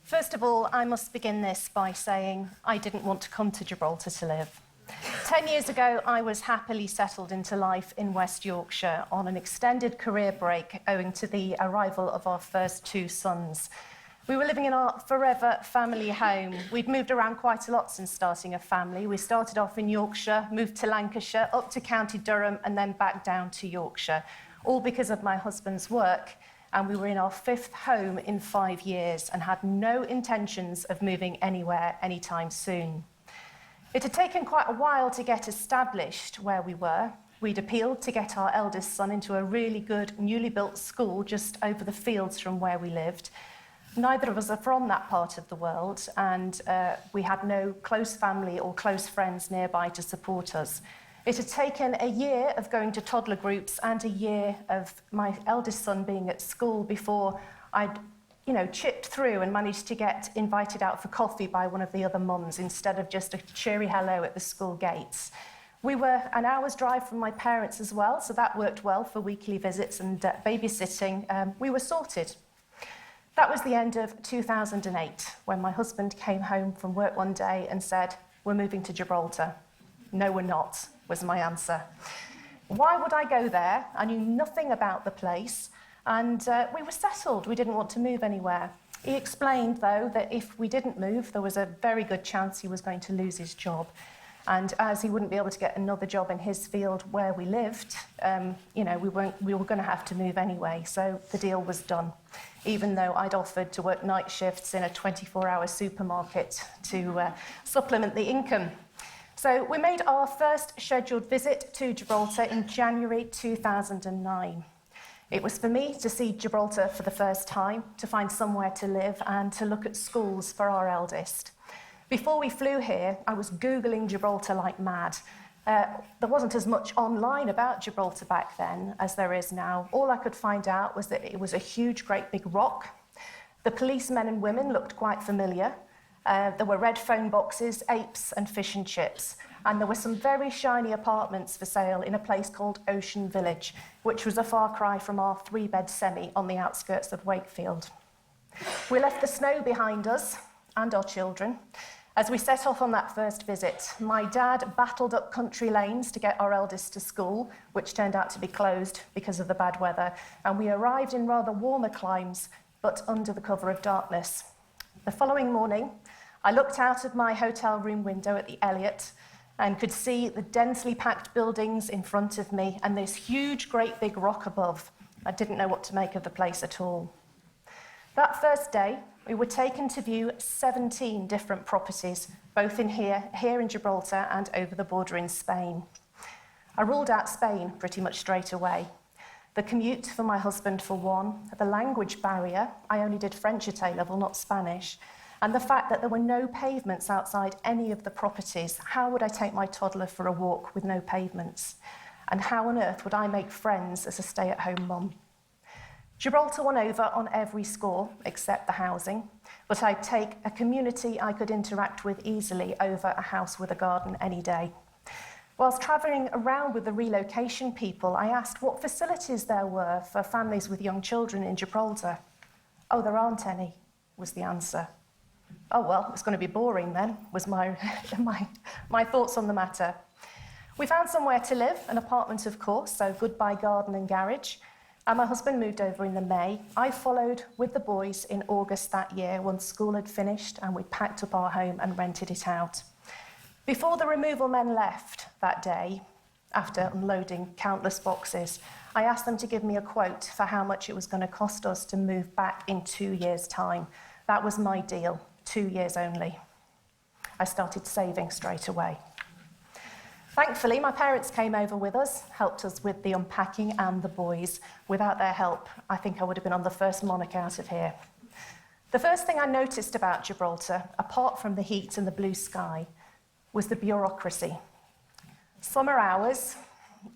First of all, I must begin this by saying I didn't want to come to Gibraltar to live. 10 years ago, I was happily settled into life in West Yorkshire on an extended career break owing to the arrival of our first two sons. We were living in our forever family home. We'd moved around quite a lot since starting a family. We started off in Yorkshire, moved to Lancashire, up to County Durham, and then back down to Yorkshire, all because of my husband's work. And we were in our fifth home in 5 years and had no intentions of moving anywhere anytime soon. It had taken quite a while to get established where we were. We'd appealed to get our eldest son into a really good, newly built school just over the fields from where we lived. Neither of us are from that part of the world, and we had no close family or close friends nearby to support us. It had taken a year of going to toddler groups and a year of my eldest son being at school before I'd, chipped through and managed to get invited out for coffee by one of the other mums instead of just a cheery hello at the school gates. We were an hour's drive from my parents as well, so that worked well for weekly visits and babysitting. We were sorted. That was the end of 2008, when my husband came home from work one day and said, "We're moving to Gibraltar." "No, we're not," was my answer. Why would I go there? I knew nothing about the place, and we were settled. We didn't want to move anywhere. He explained, though, that if we didn't move, there was a very good chance he was going to lose his job. And as he wouldn't be able to get another job in his field where we lived, we were going to have to move anyway. So the deal was done, even though I'd offered to work night shifts in a 24-hour supermarket to supplement the income. So we made our first scheduled visit to Gibraltar in January 2009. It was for me to see Gibraltar for the first time, to find somewhere to live and to look at schools for our eldest. Before we flew here, I was Googling Gibraltar like mad. There wasn't as much online about Gibraltar back then as there is now. All I could find out was that it was a huge, great big rock. The policemen and women looked quite familiar. There were red phone boxes, apes and fish and chips. And there were some very shiny apartments for sale in a place called Ocean Village, which was a far cry from our 3-bed semi on the outskirts of Wakefield. We left the snow behind us and our children. As we set off on that first visit, my dad battled up country lanes to get our eldest to school, which turned out to be closed because of the bad weather, and we arrived in rather warmer climes, but under the cover of darkness. The following morning, I looked out of my hotel room window at the Elliott and could see the densely packed buildings in front of me and this huge, great big rock above. I didn't know what to make of the place at all. That first day, we were taken to view 17 different properties, both here in Gibraltar and over the border in Spain. I ruled out Spain pretty much straight away. The commute for my husband, for one, the language barrier, I only did French at A-level, not Spanish, and the fact that there were no pavements outside any of the properties. How would I take my toddler for a walk with no pavements? And how on earth would I make friends as a stay-at-home mum? Gibraltar won over on every score except the housing, but I'd take a community I could interact with easily over a house with a garden any day. Whilst travelling around with the relocation people, I asked what facilities there were for families with young children in Gibraltar. "Oh, there aren't any," was the answer. "Oh, well, it's going to be boring then," was my thoughts on the matter. We found somewhere to live, an apartment, of course, so goodbye garden and garage. And my husband moved over in the May. I followed with the boys in August that year once school had finished and we packed up our home and rented it out. Before the removal men left that day, after unloading countless boxes, I asked them to give me a quote for how much it was going to cost us to move back in 2 years' time. That was my deal, 2 years only. I started saving straight away. Thankfully, my parents came over with us, helped us with the unpacking and the boys. Without their help, I think I would have been on the first monarch out of here. The first thing I noticed about Gibraltar, apart from the heat and the blue sky, was the bureaucracy. Summer hours,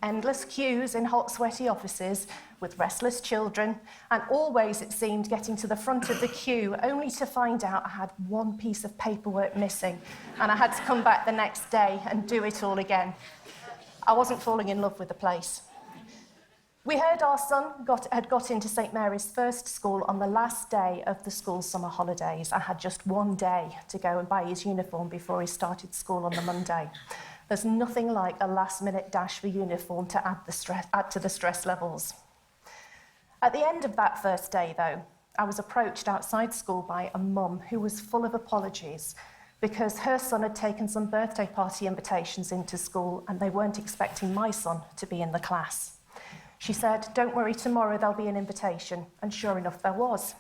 endless queues in hot, sweaty offices with restless children, and always, it seemed, getting to the front of the queue only to find out I had one piece of paperwork missing and I had to come back the next day and do it all again. I wasn't falling in love with the place. We heard our son had got into St Mary's first school on the last day of the school summer holidays and had just one day to go and buy his uniform before he started school on the Monday. There's nothing like a last-minute dash for uniform to add to the stress levels. At the end of that first day, though, I was approached outside school by a mum who was full of apologies because her son had taken some birthday party invitations into school and they weren't expecting my son to be in the class. She said, "Don't worry, tomorrow there'll be an invitation." And sure enough, there was.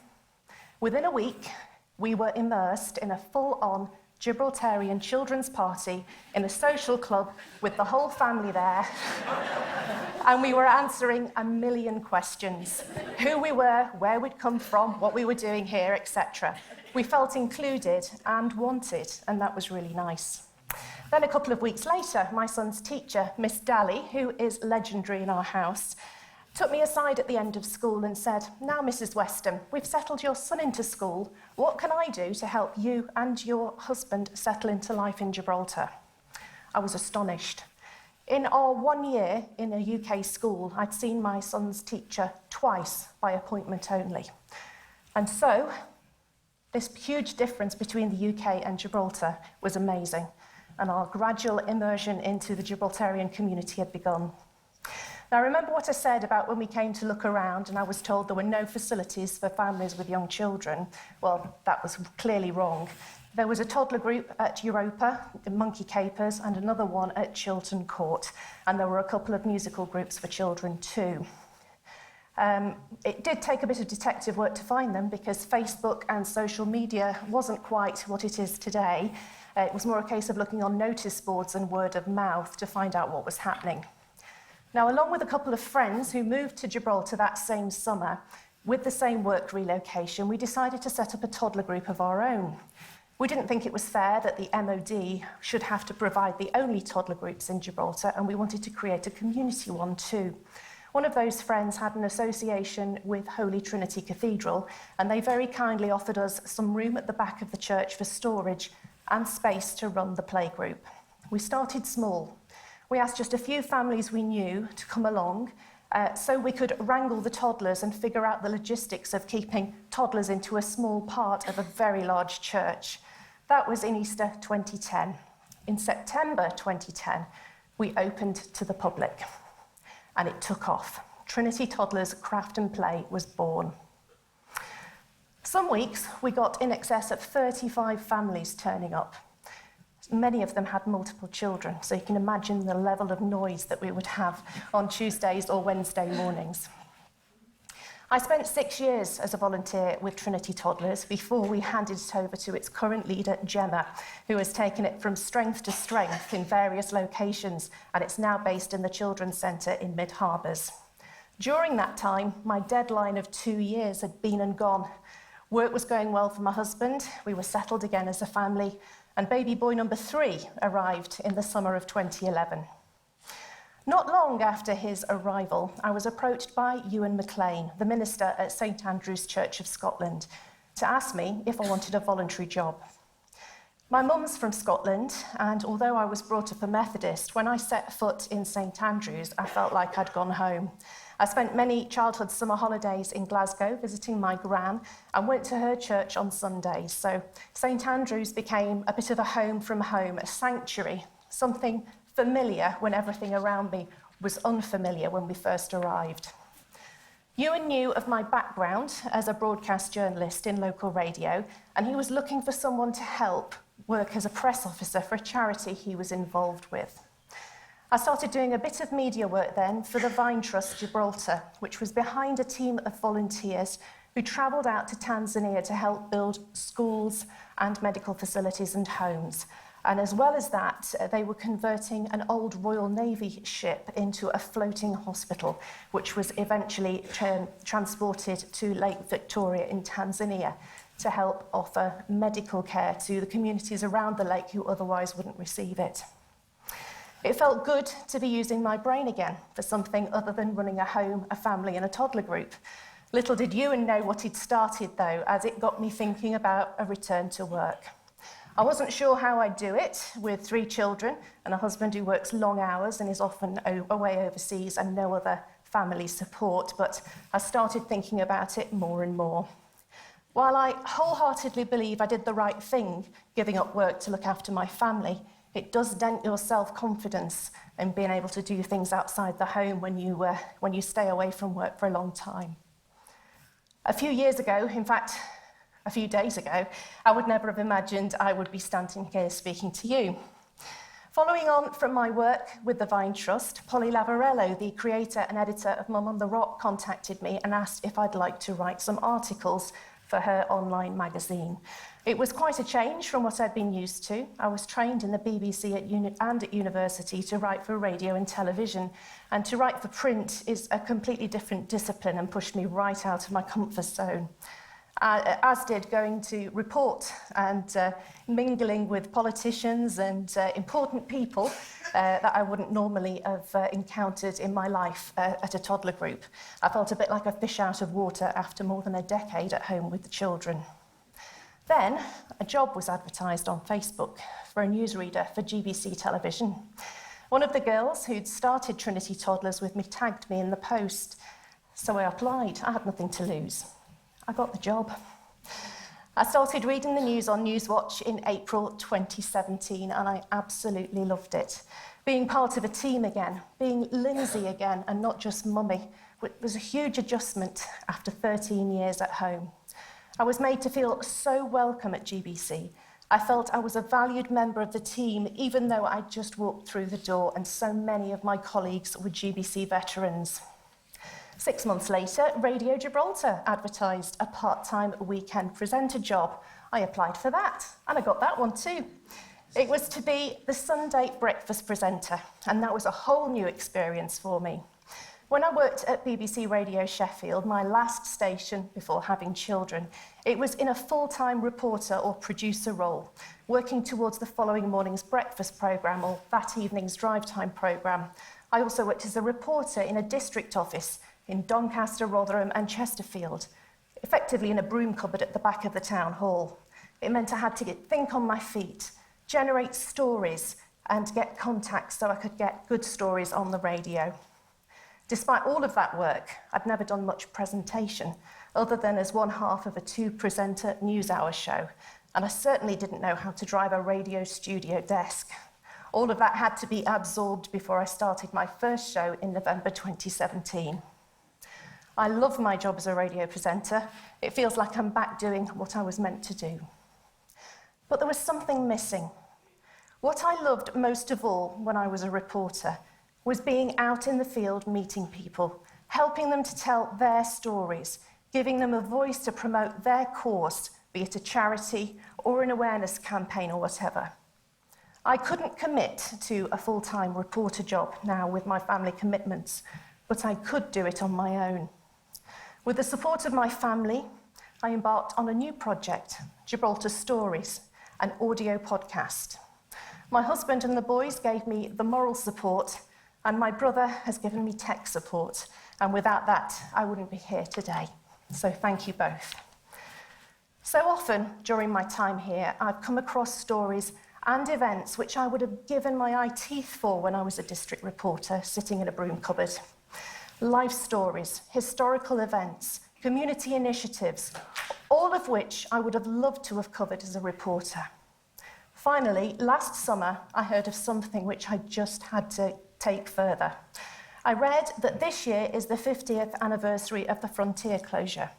Within a week, we were immersed in a full-on Gibraltarian children's party in a social club with the whole family there. And we were answering a million questions. Who we were, where we'd come from, what we were doing here, etc. We felt included and wanted, and that was really nice. Then a couple of weeks later, my son's teacher, Miss Daly, who is legendary in our house, took me aside at the end of school and said, "Now, Mrs. Weston, we've settled your son into school. What can I do to help you and your husband settle into life in Gibraltar?" I was astonished. In our 1 year in a UK school, I'd seen my son's teacher twice by appointment only. And so, this huge difference between the UK and Gibraltar was amazing, and our gradual immersion into the Gibraltarian community had begun. Now, remember what I said about when we came to look around and I was told there were no facilities for families with young children? Well, that was clearly wrong. There was a toddler group at Europa, the Monkey Capers, and another one at Chiltern Court, and there were a couple of musical groups for children too. It did take a bit of detective work to find them because Facebook and social media wasn't quite what it is today. It was more a case of looking on notice boards and word of mouth to find out what was happening. Now, along with a couple of friends who moved to Gibraltar that same summer, with the same work relocation, we decided to set up a toddler group of our own. We didn't think it was fair that the MOD should have to provide the only toddler groups in Gibraltar, and we wanted to create a community one too. One of those friends had an association with Holy Trinity Cathedral, and they very kindly offered us some room at the back of the church for storage and space to run the playgroup. We started small. We asked just a few families we knew to come along so we could wrangle the toddlers and figure out the logistics of keeping toddlers into a small part of a very large church. That was in Easter 2010. In September 2010, we opened to the public, and it took off. Trinity Toddlers Craft and Play was born. Some weeks, we got in excess of 35 families turning up. Many of them had multiple children, so you can imagine the level of noise that we would have on Tuesdays or Wednesday mornings. I spent 6 years as a volunteer with Trinity Toddlers before we handed it over to its current leader, Gemma, who has taken it from strength to strength in various locations, and it's now based in the Children's Centre in Mid Harbours. During that time, my deadline of 2 years had been and gone. Work was going well for my husband, we were settled again as a family, and baby boy number 3 arrived in the summer of 2011. Not long after his arrival, I was approached by Ewan McLean, the minister at St Andrew's Church of Scotland, to ask me if I wanted a voluntary job. My mum's from Scotland, and although I was brought up a Methodist, when I set foot in St Andrew's, I felt like I'd gone home. I spent many childhood summer holidays in Glasgow visiting my gran and went to her church on Sundays. So St Andrews became a bit of a home from home, a sanctuary, something familiar when everything around me was unfamiliar when we first arrived. Ewan knew of my background as a broadcast journalist in local radio, and he was looking for someone to help work as a press officer for a charity he was involved with. I started doing a bit of media work then for the Vine Trust Gibraltar, which was behind a team of volunteers who travelled out to Tanzania to help build schools and medical facilities and homes. And as well as that, they were converting an old Royal Navy ship into a floating hospital, which was eventually transported to Lake Victoria in Tanzania to help offer medical care to the communities around the lake who otherwise wouldn't receive it. It felt good to be using my brain again for something other than running a home, a family and a toddler group. Little did Ewan know what he'd started though, as it got me thinking about a return to work. I wasn't sure how I'd do it with 3 children and a husband who works long hours and is often away overseas and no other family support, but I started thinking about it more and more. While I wholeheartedly believe I did the right thing, giving up work to look after my family, it does dent your self-confidence in being able to do things outside the home when you stay away from work for a long time. A few years ago, in fact, a few days ago, I would never have imagined I would be standing here speaking to you. Following on from my work with the Vine Trust, Polly Lavarello, the creator and editor of Mum on the Rock, contacted me and asked if I'd like to write some articles for her online magazine. It was quite a change from what I'd been used to. I was trained in the BBC and at university to write for radio and television, and to write for print is a completely different discipline and pushed me right out of my comfort zone. As did going to report and mingling with politicians and important people that I wouldn't normally have encountered in my life at a toddler group. I felt a bit like a fish out of water after more than a decade at home with the children. Then a job was advertised on Facebook for a newsreader for GBC television. One of the girls who'd started Trinity Toddlers with me tagged me in the post, so I applied. I had nothing to lose. I got the job. I started reading the news on Newswatch in April 2017, and I absolutely loved it. Being part of a team again, being Lindsay again, and not just mummy, was a huge adjustment after 13 years at home. I was made to feel so welcome at GBC. I felt I was a valued member of the team, even though I'd just walked through the door, and so many of my colleagues were GBC veterans. 6 months later, Radio Gibraltar advertised a part-time weekend presenter job. I applied for that, and I got that one too. It was to be the Sunday breakfast presenter, and that was a whole new experience for me. When I worked at BBC Radio Sheffield, my last station before having children, it was in a full-time reporter or producer role, working towards the following morning's breakfast programme or that evening's drive time programme. I also worked as a reporter in a district office in Doncaster, Rotherham and Chesterfield, effectively in a broom cupboard at the back of the town hall. It meant I had to think on my feet, generate stories and get contacts so I could get good stories on the radio. Despite all of that work, I'd never done much presentation, other than as one half of a 2-presenter NewsHour show, and I certainly didn't know how to drive a radio studio desk. All of that had to be absorbed before I started my first show in November 2017. I love my job as a radio presenter. It feels like I'm back doing what I was meant to do. But there was something missing. What I loved most of all when I was a reporter was being out in the field meeting people, helping them to tell their stories, giving them a voice to promote their cause, be it a charity or an awareness campaign or whatever. I couldn't commit to a full-time reporter job now with my family commitments, but I could do it on my own. With the support of my family, I embarked on a new project, Gibraltar Stories, an audio podcast. My husband and the boys gave me the moral support, and my brother has given me tech support, and without that, I wouldn't be here today. So thank you both. So often during my time here, I've come across stories and events which I would have given my eye teeth for when I was a district reporter sitting in a broom cupboard. Life stories, historical events, community initiatives, all of which I would have loved to have covered as a reporter. Finally, last summer, I heard of something which I just had to take further. I read that this year is the 50th anniversary of the frontier closure.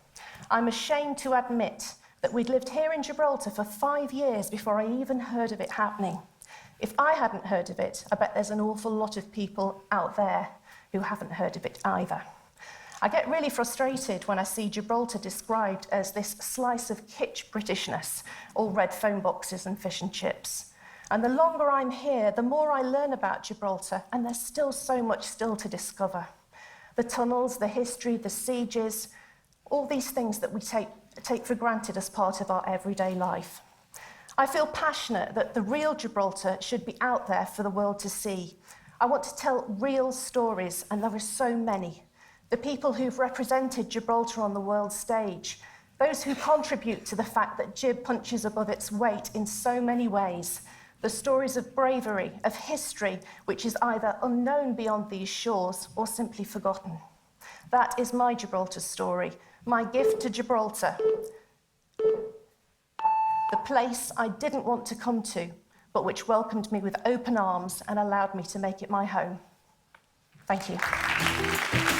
I'm ashamed to admit that we'd lived here in Gibraltar for 5 years before I even heard of it happening. If I hadn't heard of it, I bet there's an awful lot of people out there who haven't heard of it either. I get really frustrated when I see Gibraltar described as this slice of kitsch Britishness, all red phone boxes and fish and chips. And the longer I'm here, the more I learn about Gibraltar, and there's still so much still to discover. The tunnels, the history, the sieges, all these things that we take for granted as part of our everyday life. I feel passionate that the real Gibraltar should be out there for the world to see. I want to tell real stories, and there are so many. The people who've represented Gibraltar on the world stage, those who contribute to the fact that Gib punches above its weight in so many ways, the stories of bravery, of history, which is either unknown beyond these shores or simply forgotten. That is my Gibraltar story, my gift to Gibraltar. The place I didn't want to come to, but which welcomed me with open arms and allowed me to make it my home. Thank you.